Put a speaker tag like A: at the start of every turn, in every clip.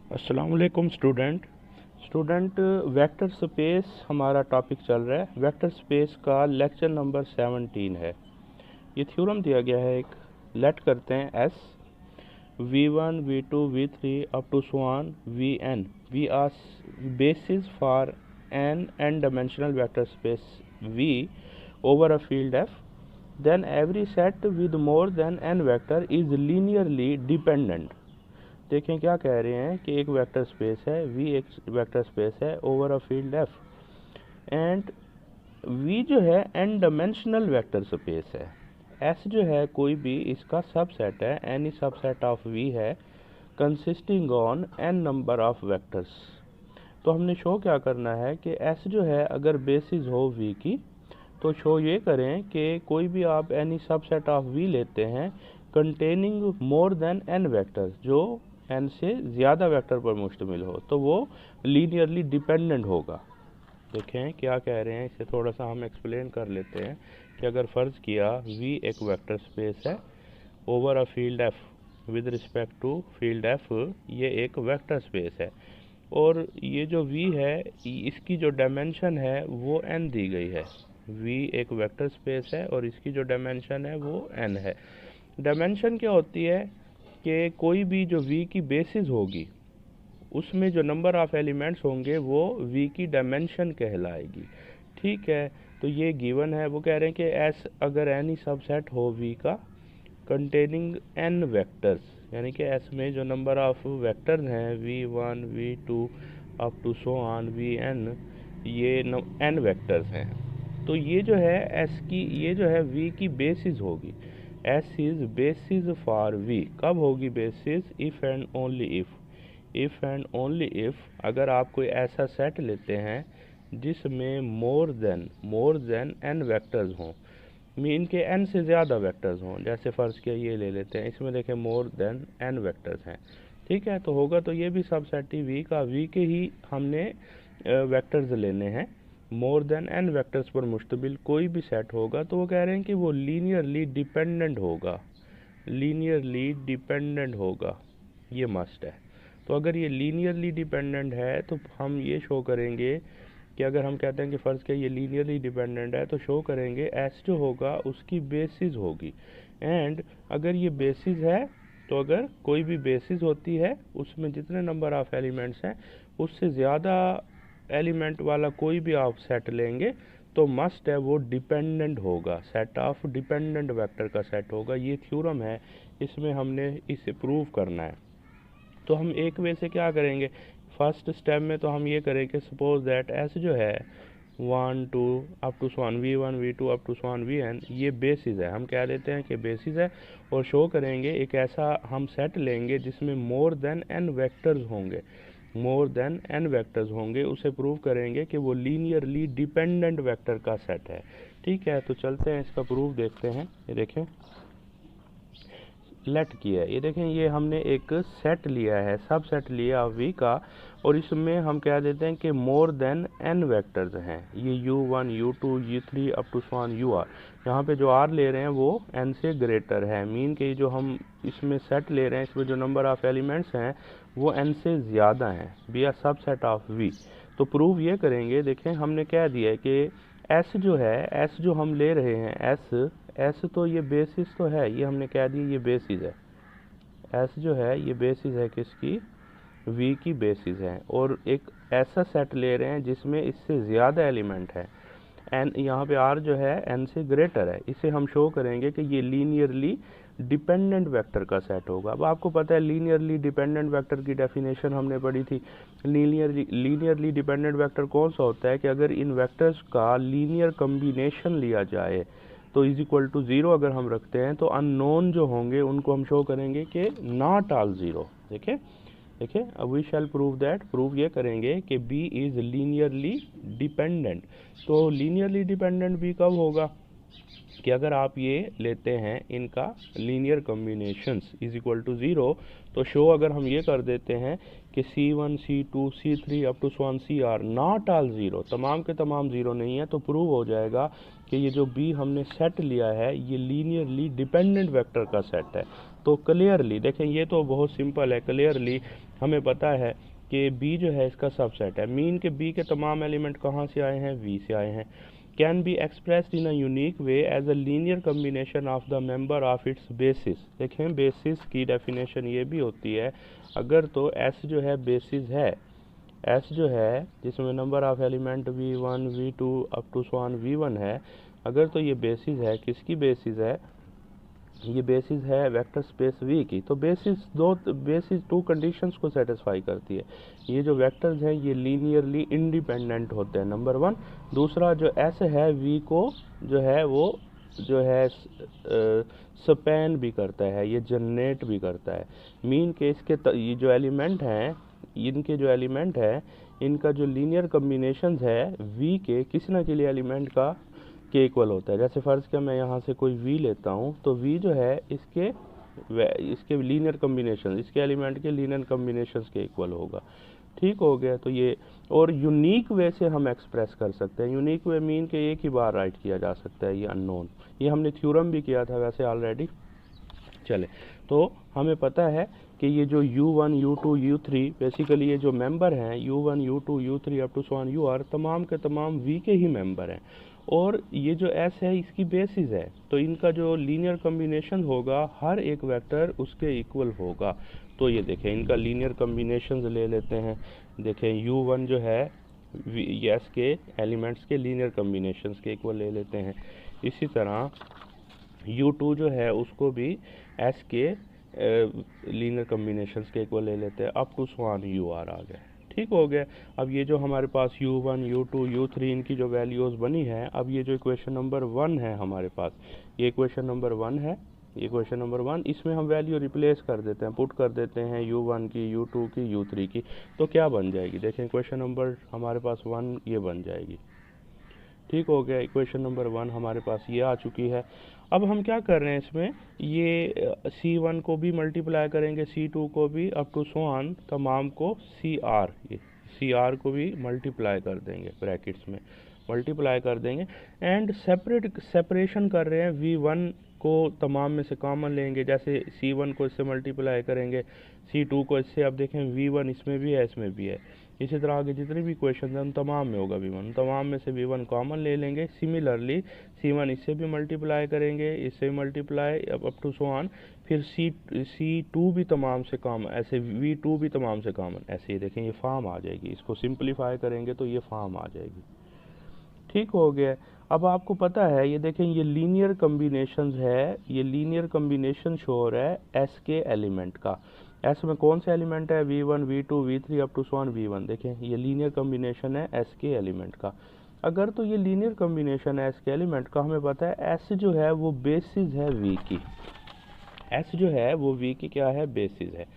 A: अस्सलाम वालेकुम student vector space हमारा टॉपिक चल रहा है। वेक्टर स्पेस का लेक्चर नंबर 17 है। ये थ्योरम दिया गया है एक। लेट करते हैं S v1 v2 v3 up to so on vn V are basis for n dimensional vector space v over a field f, then every set with more than n vector is linearly dependent। देखें क्या कह रहे हैं कि एक vector space है v, एक vector space है over a field f, and v जो है n डायमेंशनल वेक्टर स्पेस है। s जो है कोई भी इसका सबसेट है, एनी सबसेट ऑफ v है consisting on n number of vectors. तो हमने शो क्या करना है कि s जो है अगर बेसिस हो v की, तो शो ये करें कि कोई भी आप एनी सबसेट ऑफ v लेते हैं containing more than n vectors, जो n से ज़्यादा वेक्टर पर मुश्तमिल हो, तो वो लीनियरली डिपेंडेंट होगा। देखें क्या कह रहे हैं, इसे थोड़ा सा हम एक्सप्लेन कर लेते हैं कि अगर फ़र्ज़ किया v एक वेक्टर स्पेस है over a field f with respect to field f, ये एक वेक्टर स्पेस है और ये जो v है इसकी जो डायमेंशन है वो n दी गई है। v एक वेक्टर स्पेस है और इसकी जो डायमेंशन है वो n है। डायमेंशन क्या होती है कि कोई भी जो v की बेसिस होगी उसमें जो नंबर ऑफ़ एलिमेंट्स होंगे वो v की डायमेंशन कहलाएगी। ठीक है, तो ये गिवन है। वो कह रहे हैं कि एस अगर एनी सबसेट हो v का कंटेनिंग n वेक्टर्स, यानी कि s में जो नंबर ऑफ़ वेक्टर्स हैं v1 v2 up to so on vn, ये n वेक्टर्स हैं। तो ये जो है s की, ये जो है v की बेसिस होगी। s is basis for v। कब होगी basis? If and only if and only if अगर आप कोई ऐसा सेट लेते हैं जिसमें मोर देन n वेक्टर्स हों, मीन के n से ज़्यादा वेक्टर्स हों। जैसे फ़र्ज़ किया ये ले लेते हैं, इसमें देखें मोर देन n वेक्टर्स हैं। ठीक है, तो होगा तो ये भी सबसेट ही v का, v के ही हमने वेक्टर्स लेने हैं। मोर देन n वेक्टर्स पर मुश्तमिल कोई भी सेट होगा तो वो कह रहे हैं कि वो लीनियरली डिपेंडेंट होगा, लीनियरली डिपेंडेंट होगा, ये मस्ट है। तो अगर ये लीनियरली डिपेंडेंट है तो हम ये शो करेंगे कि अगर हम कहते हैं कि फ़र्ज़ के ये लीनियरली डिपेंडेंट है तो शो करेंगे एस जो होगा उसकी बेसिस होगी। एंड अगर ये बेसिस है तो अगर कोई भी बेसिस होती है उसमें जितने नंबर ऑफ़ एलिमेंट्स हैं उससे ज़्यादा एलिमेंट वाला कोई भी आप सेट लेंगे तो मस्ट है वो डिपेंडेंट होगा, सेट ऑफ डिपेंडेंट वेक्टर का सेट होगा। ये थ्योरम है, इसमें हमने इसे प्रूव करना है। तो हम एक वे से क्या करेंगे, फर्स्ट स्टेप में तो हम ये करेंगे सपोज दैट एस जो है 1 2 up to one v1 v2 up to one vn, ये बेसिस है। हम कह देते हैं कि बेसिस है और शो करेंगे एक ऐसा हम सेट लेंगे जिसमें मोर देन n वेक्टर्स होंगे, मोर देन n वेक्टर्स होंगे, उसे प्रूव करेंगे कि वो लीनियरली डिपेंडेंट वेक्टर का सेट है। ठीक है, तो चलते हैं इसका प्रूफ देखते हैं। ये देखें लेट किया है, ये देखें ये हमने एक सेट लिया है, सब सेट लिया v का, और इसमें हम कह देते हैं कि मोर देन n वेक्टर्स हैं। ये u1 u2 u3 up to one ur, यहाँ पे जो r ले रहे हैं वो n से ग्रेटर है, मीन के जो हम इसमें सेट ले रहे हैं इसमें जो नंबर ऑफ़ एलिमेंट्स हैं वो n से ज़्यादा हैं, बी आर सब सेट ऑफ v। तो प्रूव ये करेंगे, देखें हमने कह दिया है कि s जो है, s जो हम ले रहे हैं s तो ये बेसिस तो है, ये हमने कह दिया ये बेसिस है। s जो है ये बेसिस है किसकी? v की बेसिस है, और एक ऐसा सेट ले रहे हैं जिसमें इससे ज़्यादा एलिमेंट है, n यहाँ पे r जो है n से ग्रेटर है। इसे हम शो करेंगे कि ये लीनियरली डिपेंडेंट वेक्टर का सेट होगा। अब आपको पता है लीनियरली डिपेंडेंट वेक्टर की डेफिनेशन हमने पढ़ी थी। लीनियरली डिपेंडेंट वेक्टर कौन सा होता है कि अगर इन वेक्टर्स का लीनियर कम्बिनेशन लिया जाए तो इज इक्वल टू ज़ीरो अगर हम रखते हैं तो अननोन जो होंगे उनको हम शो करेंगे कि नॉट ऑल ज़ीरो। देखिए अब we shall prove that, prove ये करेंगे कि b इज़ लीनियरली डिपेंडेंट। तो लीनियरली डिपेंडेंट b कब होगा कि अगर आप ये लेते हैं इनका linear combinations is equal to zero, तो शो अगर हम ये कर देते हैं कि c1 c2 c3 up to one cr not all zero, तमाम के तमाम ज़ीरो नहीं है, तो प्रूव हो जाएगा कि ये जो b हमने सेट लिया है ये लीनियरली डिपेंडेंट वेक्टर का सेट है। तो क्लियरली देखें, ये तो बहुत सिंपल है, क्लियरली हमें पता है कि बी जो है इसका सबसेट है। मीन के बी के तमाम एलिमेंट कहाँ से आए हैं, वी से आए हैं। Can be expressed in a unique way as a linear combination of the member of its basis. देखें बेसिस की डेफिनेशन ये भी होती है, अगर तो एस जो है बेसिस है, एस जो है जिसमें number of element v1 v2 up to so on v1 है, अगर तो ये बेसिस है, किसकी बेसिस है, ये बेसिस है वेक्टर स्पेस V की, तो बेसिस टू कंडीशंस को सेटिस्फाई करती है। ये जो वेक्टर्स हैं ये लीनियरली इंडिपेंडेंट होते हैं, नंबर वन। दूसरा जो S है V को जो है वो जो है स्पैन भी करता है, ये जनरेट भी करता है। मीन के इसके ये जो एलिमेंट हैं, इनके जो एलिमेंट है इनका जो लीनियर कम्बिनेशंस है V के किसी न किसी एलिमेंट का के इक्वल होता है। जैसे फ़र्ज़ किया मैं यहाँ से कोई v लेता हूँ, तो v जो है इसके लीनियर कम्बिनेशन, इसके एलिमेंट के लीनियर कम्बिनेशंस के इक्वल होगा। ठीक हो गया। तो ये और यूनिक वे से हम एक्सप्रेस कर सकते हैं। यूनिक वे मीन के एक ही बार राइट किया जा सकता है ये अननोन। ये हमने थ्योरम भी किया था वैसे ऑलरेडी। चले, तो हमें पता है कि ये जो u1 u2 u3 बेसिकली ये जो मेंबर हैं u1 u2 u3 up to so on ur तमाम के तमाम v के ही मेंबर हैं, और ये जो s है इसकी बेसिस है, तो इनका जो लीनियर कम्बिनेशन होगा हर एक वेक्टर उसके इक्वल होगा। तो ये देखें इनका लीनियर कम्बिनेशन ले लेते हैं। देखें u1 जो है s के एलिमेंट्स के लीनियर कम्बिनेशंस के इक्वल ले लेते हैं। इसी तरह u2 जो है उसको भी s के लीनियर कम्बिनेशंस के इक्वल ले लेते हैं, up to so on ur आ गए। ठीक हो गया। अब ये जो हमारे पास u1 u2 u3 इनकी जो वैल्यूज़ बनी है, अब ये जो इक्वेशन नंबर 1 है हमारे पास, ये इक्वेशन नंबर 1 है, ये इक्वेशन नंबर 1, इसमें हम वैल्यू रिप्लेस कर देते हैं, पुट कर देते हैं u1 की u2 की u3 की, तो क्या बन जाएगी। देखें इक्वेशन नंबर हमारे पास 1 ये बन जाएगी। ठीक हो गया। इक्वेशन नंबर 1 हमारे पास ये आ चुकी है। अब हम क्या कर रहे हैं इसमें, ये C1 को भी मल्टीप्लाई करेंगे, C2 को भी, अप टू सो ऑन तमाम को CR, ये CR को भी मल्टीप्लाई कर देंगे, ब्रैकेट्स में मल्टीप्लाई कर देंगे। एंड सेपरेशन कर रहे हैं, V1 को तमाम में से कॉमन लेंगे, जैसे C1 को इससे मल्टीप्लाई करेंगे, C2 को इससे, अब देखें V1 इसमें भी है इसमें भी है, इसी तरह आगे जितने भी क्वेश्चन हैं उन तमाम में होगा V1, तमाम में से V1 कॉमन ले लेंगे। सिमिलरली C1 इससे भी मल्टीप्लाई करेंगे, इससे भी multiply up to so on, फिर C2 भी तमाम से कॉमन, ऐसे V2 भी तमाम से कॉमन, ऐसे ही देखें ये फॉर्म आ जाएगी। इसको सिंप्लीफाई करेंगे तो ये फॉर्म आ जाएगी। ठीक हो गया। अब आपको पता है ये देखें ये लीनियर कम्बिनेशंस है, ये लीनियर कम्बिनेशन शो हो रहा है S के एलिमेंट का। S में कौन से एलिमेंट है, V1 V2 V3 up to so on V1। देखें ये लीनियर कम्बिनेशन है S के एलिमेंट का। अगर तो ये लीनियर कम्बिनेशन है S के एलिमेंट का, हमें पता है S जो है वो बेसिस है V की, S जो है वो V की क्या है, बेसिस है।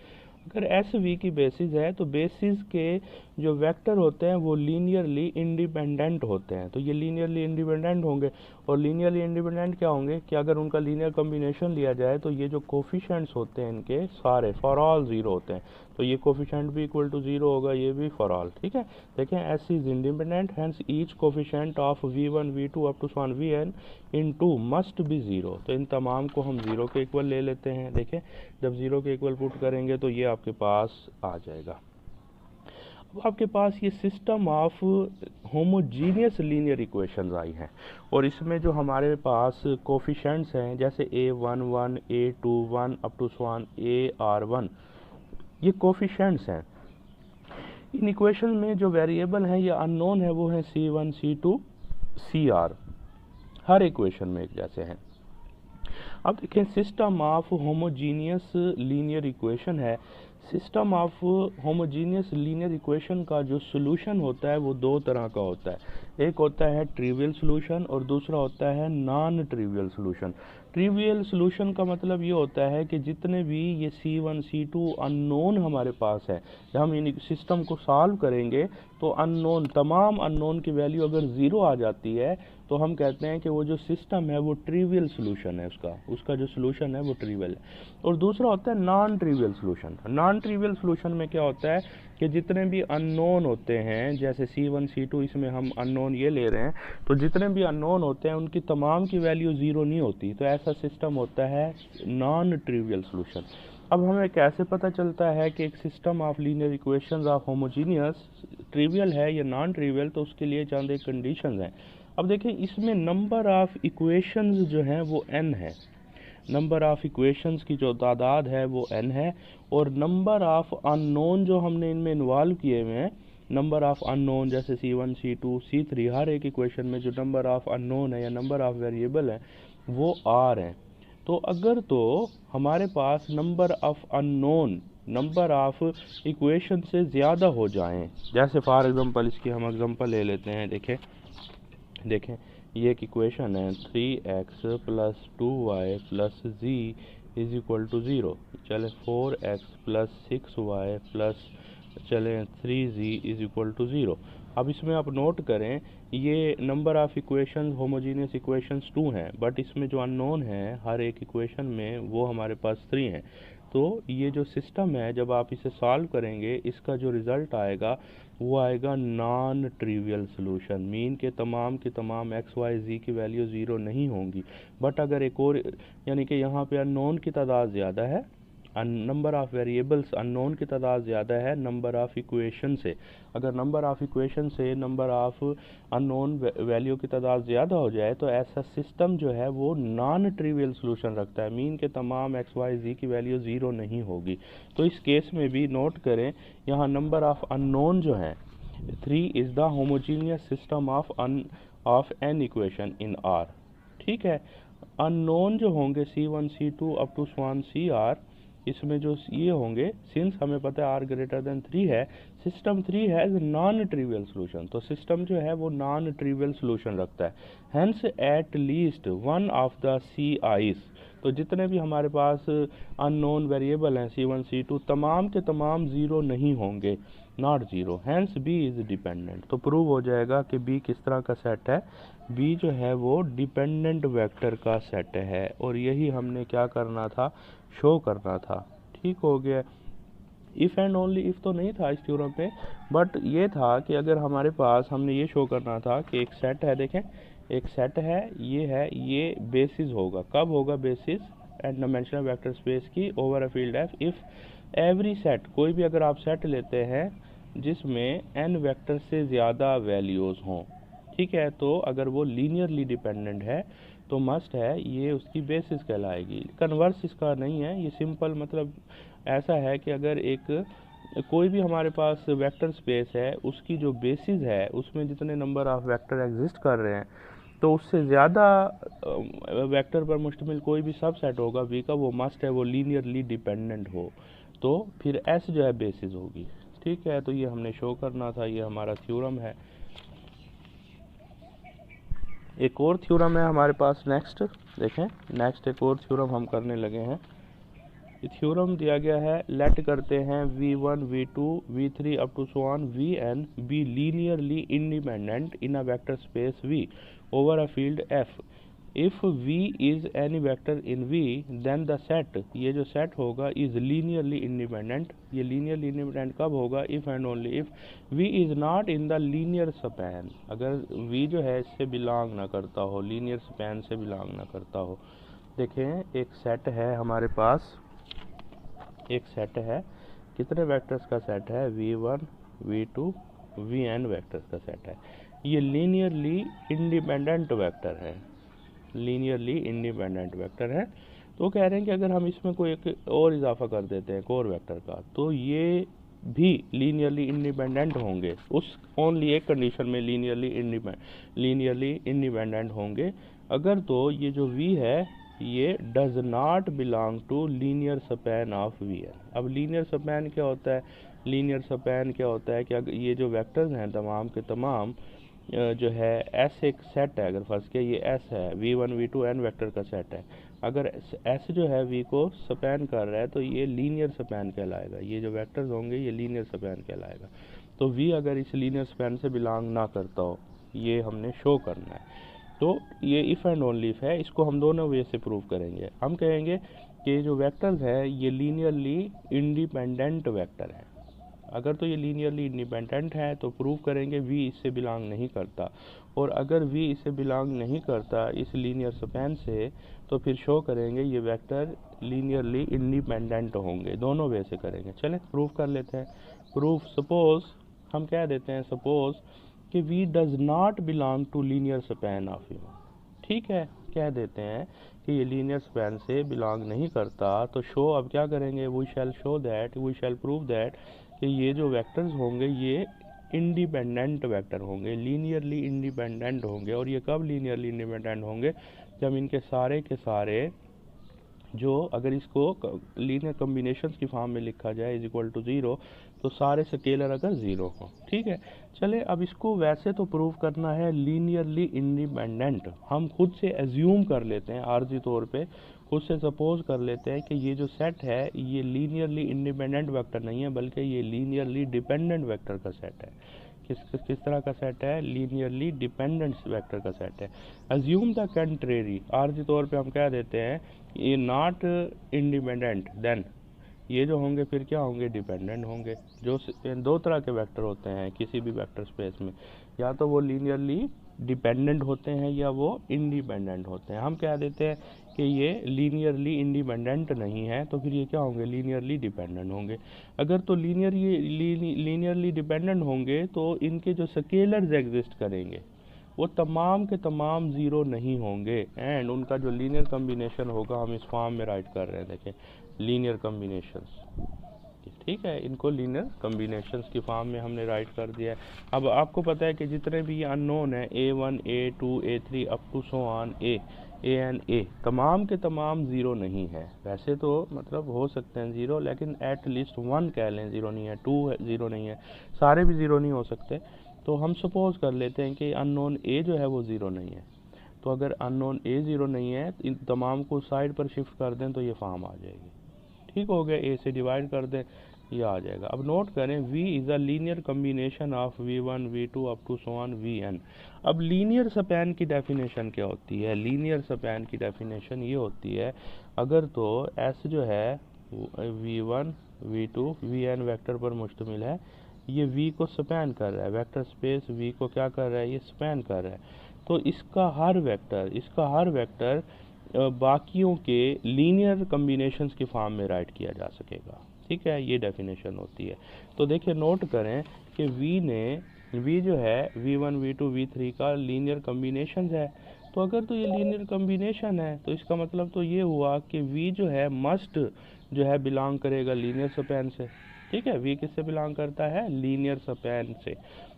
A: अगर S V की बेसिस है तो बेसिस के जो वेक्टर होते हैं वो लीनियरली इंडिपेंडेंट होते हैं। तो ये लीनियरली इंडिपेंडेंट होंगे, और लीनियरली इंडिपेंडेंट क्या होंगे कि अगर उनका लीनियर कम्बिनेशन लिया जाए तो ये जो कोफिशिएंट्स होते हैं इनके सारे फॉर ऑल ज़ीरो होते हैं, तो ये कोफिशिएंट भी इक्वल टू ज़ीरो होगा, ये भी फॉर ऑल। ठीक है, देखें S is independent, hence each coefficient of V1 V2 up to so on Vn in two must be zero. तो इन तमाम को हम ज़ीरो के इक्वल ले लेते हैं। देखें जब ज़ीरो के इक्वल पुट करेंगे तो ये आपके पास आ जाएगा। अब आपके पास ये system of homogeneous linear equations आई हैं, और इसमें जो हमारे पास कोफिशिएंट्स हैं जैसे A11 A21 up to so on AR1, ये कोफिशिएंट्स हैं। इन इक्वेशन में जो वेरिएबल हैं ये अननोन है, वो हैं C1 C2 CR, हर इक्वेशन में एक जैसे हैं। अब देखें system of homogeneous linear equation है। System of homogeneous linear equation का जो सोल्यूशन होता है वो दो तरह का होता है। एक होता है ट्रिवियल सोल्यूशन और दूसरा होता है non trivial solution. Trivial solution का मतलब ये होता है कि जितने भी ये C1 C2 अननोन हमारे पास है, जब हम इन सिस्टम को सॉल्व करेंगे तो अननोन, तमाम अननोन की वैल्यू अगर ज़ीरो आ जाती है तो हम कहते हैं कि वो जो सिस्टम है वो ट्रिवियल सोल्यूशन है, उसका जो सोल्यूशन है वो ट्रिवियल है। और दूसरा होता है non trivial solution. Non trivial solution में क्या होता है कि जितने भी अननोन होते हैं, जैसे C1 C2 इसमें हम अननोन ये ले रहे हैं, तो जितने भी अननोन होते हैं उनकी तमाम की वैल्यू ज़ीरो नहीं होती, तो ऐसा सिस्टम होता है नॉन ट्रिवियल सोल्यूशन। अब हमें कैसे पता चलता है कि एक system of linear equations of homogeneous trivial है या नॉन ट्रिवियल, तो उसके लिए चंद एक कंडीशंस हैं। अब देखें, इसमें नंबर ऑफ इक्वेशंस जो हैं वो n है, नंबर ऑफ इक्वेशंस की जो तादाद है वो n है, और नंबर ऑफ अननोन जो हमने इनमें इन्वॉल्व किए हुए हैं, नंबर ऑफ अननोन जैसे C1 C2 C3, हर एक इक्वेशन में जो नंबर ऑफ अननोन है या नंबर ऑफ वेरिएबल है वो r हैं। तो अगर तो हमारे पास number of unknown number of equation से ज़्यादा हो जाएं, जैसे फॉर एग्जांपल इसकी हम एग्जांपल ले लेते हैं। देखें ये एक इक्वेशन है 3x + 2y + z is equal to 0। चले 4x + 6y चले 3z इज इक्वल टू 0। अब इसमें आप नोट करें, ये number of equation homogeneous equations 2 हैं, बट इसमें जो अननोन है हर एक इक्वेशन में वो हमारे पास 3 हैं। तो ये जो सिस्टम है, जब आप इसे सॉल्व करेंगे, इसका जो रिज़ल्ट आएगा वो आएगा नॉन ट्रिवियल सोल्यूशन। मीन के तमाम एक्स वाई जी की वैल्यू 0 नहीं होंगी। बट अगर एक और, यानी कि यहाँ पे अननोन की तादाद ज़्यादा है, नंबर ऑफ वेरिएबल्स अननोन की तादाद ज़्यादा है नंबर ऑफ इक्वेशन से। अगर नंबर ऑफ इक्वेशन से नंबर ऑफ अननोन वैल्यू की तादाद ज़्यादा हो जाए तो ऐसा सिस्टम जो है वो नॉन ट्रिवियल सोल्यूशन रखता है। मीन के तमाम एक्स वाई जी की वैल्यू 0 नहीं होगी। तो इस केस में भी नोट करें, यहाँ नंबर ऑफ अननोन जो है 3 is the homogeneous system of an equation in are. ठीक है, अननोन जो होंगे C1 C2 up to CR, इसमें जो ये होंगे, सिंस हमें पता है r greater than 3 है, सिस्टम 3 है नॉन ट्रिवियल सोल्यूशन। तो सिस्टम जो है वो नॉन ट्रिवियल सोल्यूशन रखता है। Hence at least one of the CI's, तो जितने भी हमारे पास अननोन वेरिएबल हैं C1 C2 तमाम के तमाम 0 नहीं होंगे, not 0। Hence B is dependent. तो प्रूव हो जाएगा कि B किस तरह का सेट है, B जो है वो डिपेंडेंट वेक्टर का सेट है, और यही हमने क्या करना था, शो करना था। ठीक हो गया। इफ़ एंड ओनली इफ़ तो नहीं था इस थ्योरम पे, बट ये था कि अगर हमारे पास, हमने ये शो करना था कि एक सेट है, देखें एक सेट है, ये बेसिस होगा। कब होगा basis? Eight dimensional vector space की over a field F if every set, कोई भी अगर आप सेट लेते हैं जिसमें n वेक्टर से ज़्यादा वैल्यूज़ हों, ठीक है, तो अगर वो लीनियरली डिपेंडेंट है तो मस्ट है ये उसकी बेसिस कहलाएगी। कन्वर्स इसका नहीं है, ये सिंपल मतलब ऐसा है कि अगर एक कोई भी हमारे पास वेक्टर स्पेस है, उसकी जो बेसिस है उसमें जितने नंबर ऑफ वेक्टर एग्जिस्ट कर रहे हैं, तो उससे ज़्यादा वेक्टर पर मुश्तमिल कोई भी सब सेट होगा वी का, वो मस्ट है वो लीनियरली डिपेंडेंट हो, तो फिर एस जो है बेसिस होगी। ठीक है, तो ये हमने शो करना था, ये हमारा थ्योरम है। एक और थ्योरम है हमारे पास नेक्स्ट, देखें नेक्स्ट एक और थ्योरम हम करने लगे हैं। ये थ्योरम दिया गया है, लेट करते हैं V1 V2 V3 up to so on Vn be linearly independent in a vector space V over a field F। If V is any vector in V then the set, ये जो set होगा is linearly independent. ये linearly independent कब होगा? If and only if V is not in the linear span, अगर V जो है इससे बिलोंग ना करता हो, लीनियर स्पैन से बिलोंग ना करता हो। देखें एक सेट है हमारे पास, एक सेट है, कितने वेक्टर्स का सेट है? V1 V2 Vn वेक्टर्स का सेट है। ये लीनियरली इंडिपेंडेंट वेक्टर है, लीनियरली इंडिपेंडेंट वेक्टर है। तो कह रहे हैं कि अगर हम इसमें कोई एक और इजाफा कर देते हैं कोर वेक्टर का, तो ये भी लीनियरली इंडिपेंडेंट होंगे। उस ओनली एक कंडीशन में लीनियरली इंडिपेंडेंट होंगे, अगर तो ये जो V है ये does not belong to linear span of Vn। अब लीनियर स्पैन क्या होता है? लीनियर स्पैन क्या होता है कि अगर ये जो वेक्टर्स हैं तमाम के तमाम जो है S एक सेट है, अगर फर्ज किया ये S है, V1 V2 n वेक्टर का सेट है, अगर S जो है V को स्पैन कर रहा है तो ये लीनियर स्पैन कहलाएगा। ये जो वेक्टर्स होंगे ये लीनियर स्पैन कहलाएगा। तो V अगर इस लीनियर स्पैन से बिलोंग ना करता हो, ये हमने शो करना है। तो ये इफ़ एंड ओनली इफ़ है, इसको हम दोनों वे से प्रूव करेंगे। हम कहेंगे कि जो वेक्टर्स है ये लीनियरली इंडिपेंडेंट वेक्टर है। अगर तो ये लीनियरली इंडिपेंडेंट है तो प्रूव करेंगे V इससे बिलोंग नहीं करता, और अगर V इससे बिलोंग नहीं करता इस लीनियर स्पैन से, तो फिर शो करेंगे ये वेक्टर लीनियरली इंडिपेंडेंट होंगे। दोनों वे से करेंगे। चलें प्रूफ कर लेते हैं। प्रूफ, सपोज हम कह देते हैं सपोज कि V does not belong to linear span of U. ठीक है, कह देते हैं कि ये लीनियर स्पैन से बिलोंग नहीं करता। तो शो, अब क्या करेंगे, we shall show that, we shall prove that कि ये जो वेक्टर्स होंगे ये इंडिपेंडेंट वेक्टर होंगे, लीनियरली इंडिपेंडेंट होंगे। और ये कब लीनियरली इंडिपेंडेंट होंगे, जब इनके सारे के सारे जो, अगर इसको लीनियर कम्बिनेशंस की फॉर्म में लिखा जाए इज इक्वल टू 0, तो सारे स्केलर अगर 0 हो। ठीक है, चले अब इसको वैसे तो प्रूव करना है लीनियरली इंडिपेंडेंट। हम खुद से एज्यूम कर लेते हैं, आर्जी तौर पे खुद से सपोज कर लेते हैं कि ये जो सेट है ये लीनियरली इंडिपेंडेंट वेक्टर नहीं है, बल्कि ये लीनियरली डिपेंडेंट वेक्टर का सेट है। किस तरह का सेट है, लीनियरली डिपेंडेंट वेक्टर का सेट है। अज्यूम द कंट्रेरी, आर्जी तौर पे हम कह देते हैं ये नॉट इंडिपेंडेंट, देन ये जो होंगे फिर क्या होंगे, डिपेंडेंट होंगे। जो दो तरह के वेक्टर होते हैं किसी भी वेक्टर स्पेस में, या तो वो लीनियरली डिपेंडेंट होते हैं या वो इंडिपेंडेंट होते हैं। हम कह देते हैं कि ये लीनियरली इंडिपेंडेंट नहीं है, तो फिर ये क्या होंगे, लीनियरली डिपेंडेंट होंगे। अगर तो लीनियरली डिपेंडेंट होंगे तो इनके जो स्केलर्स एग्जिस्ट करेंगे वो तमाम के तमाम 0 नहीं होंगे, एंड उनका जो लीनियर कम्बिनेशन होगा, हम इस फॉर्म में राइट कर रहे हैं, देखें लीनियर कम्बिनेशंस। ठीक है, इनको लीनियर कम्बिनेशंस की फॉर्म में हमने राइट कर दिया है। अब आपको पता है कि जितने भी अननोन है A1 A2 A3 up to so on A तमाम के तमाम 0 नहीं है। वैसे तो मतलब हो सकते हैं 0, लेकिन एट लीस्ट 1 कह लें 0 नहीं है, 2 0 नहीं है, सारे भी 0 नहीं हो सकते। तो हम सपोज कर लेते हैं कि अननोन A जो है वो 0 नहीं है। तो अगर अननोन A 0 नहीं है, इन तमाम को साइड पर शिफ्ट कर दें तो ये फॉर्म आ जाएगी। ठीक हो गया, A से डिवाइड कर दें, ये आ जाएगा। अब नोट करें, V is a linear combination of V1 V2 up to so on Vn। अब लीनियर स्पैन की डेफिनेशन क्या होती है, लीनियर स्पैन की डेफिनेशन ये होती है, अगर तो S जो है V1 V2 Vn वेक्टर पर मुश्तमिल है, ये V को स्पैन कर रहा है, वेक्टर स्पेस V को क्या कर रहा है, ये स्पैन कर रहा है। तो इसका हर वेक्टर बाकियों के लीनियर कम्बिनेशंस की फॉर्म में राइट किया जा सकेगा। ठीक है, ये डेफिनेशन होती है। तो देखिए नोट करें कि V जो है V1 V2 V3 का लीनियर कम्बिनेशन है। तो अगर तो ये लीनियर कम्बिनेशन है तो इसका मतलब तो ये हुआ कि V जो है मस्ट जो है बिलोंग करेगा लीनियर स्पैन से। ठीक है, V किससे बिलोंग करता है, लीनियर स्पैन से।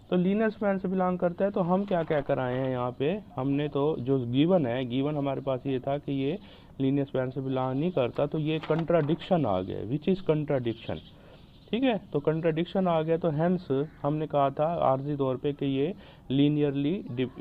A: तो लीनियर स्पैन से बिलोंग करता है, तो हम क्या क्या कराए हैं यहाँ पे, हमने तो जो गिवन हमारे पास ये था कि ये लीनियर स्पैन से बिलोंग नहीं करता, तो ये कंट्राडिक्शन आ गया, विच इज़ कंट्राडिक्शन। ठीक है, तो कंट्राडिक्शन आ गया, तो हेंस हमने कहा था आर्जी तौर पे कि ये linearly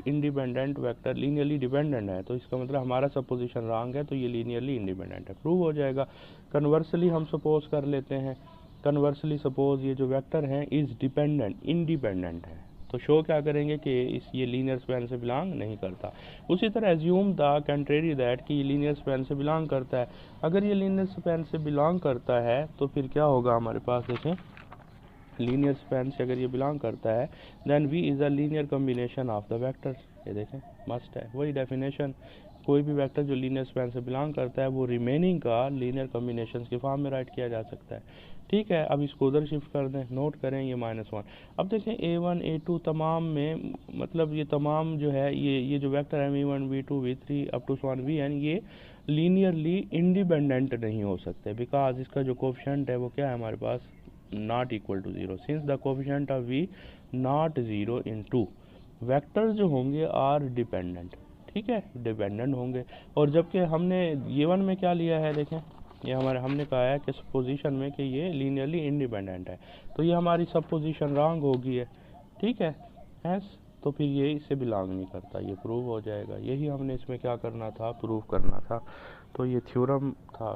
A: independent vector linearly dependent है। तो इसका मतलब हमारा सपोजिशन रॉन्ग है, तो ये लीनियरली इंडिपेंडेंट है, प्रूव हो जाएगा। कन्वर्सली हम सपोज कर लेते हैं, कन्वर्सली सपोज ये जो वेक्टर हैं इज़ इंडिपेंडेंट है, तो शो क्या करेंगे कि ये लीनियर स्पैन से बिलोंग नहीं करता। उसी तरह एज्यूम द कंट्रेरी दैट कि ये लीनियर स्पैन से बिलोंग करता है। अगर ये लीनियर स्पैन से बिलोंग करता है तो फिर क्या होगा हमारे पास, देखें लीनियर स्पैन से अगर ये बिलोंग करता है then V is a linear combination of the vectors. ये देखें मस्ट है, वही डेफिनेशन, कोई भी वेक्टर जो लीनियर स्पैन से बिलोंग करता है वो रिमेनिंग का लीनियर कम्बिनेशन के फॉर्म में राइट किया जा सकता है। ठीक है, अब इसको उधर शिफ्ट कर दें, नोट करें ये -1। अब देखें A1 A2 तमाम में, मतलब ये तमाम जो है ये जो वेक्टर है V1 V2 V3 up to so on Vn, ये लीनियरली इंडिपेंडेंट नहीं हो सकते, बिकॉज इसका जो कोफिशिएंट है वो क्या है हमारे पास, not equal to 0। Since the coefficient of V not 0 in 2 vectors जो होंगे आर डिपेंडेंट। ठीक है, डिपेंडेंट होंगे। और जबकि हमने A1 में क्या लिया है, देखें ये हमने कहा है कि सपोजिशन में कि ये लीनियरली इंडिपेंडेंट है, तो ये हमारी सपोजिशन रॉन्ग होगी है। ठीक है, एस तो फिर ये इससे बिलोंग नहीं करता, ये प्रूव हो जाएगा। यही हमने इसमें क्या करना था, प्रूव करना था। तो ये थ्योरम था।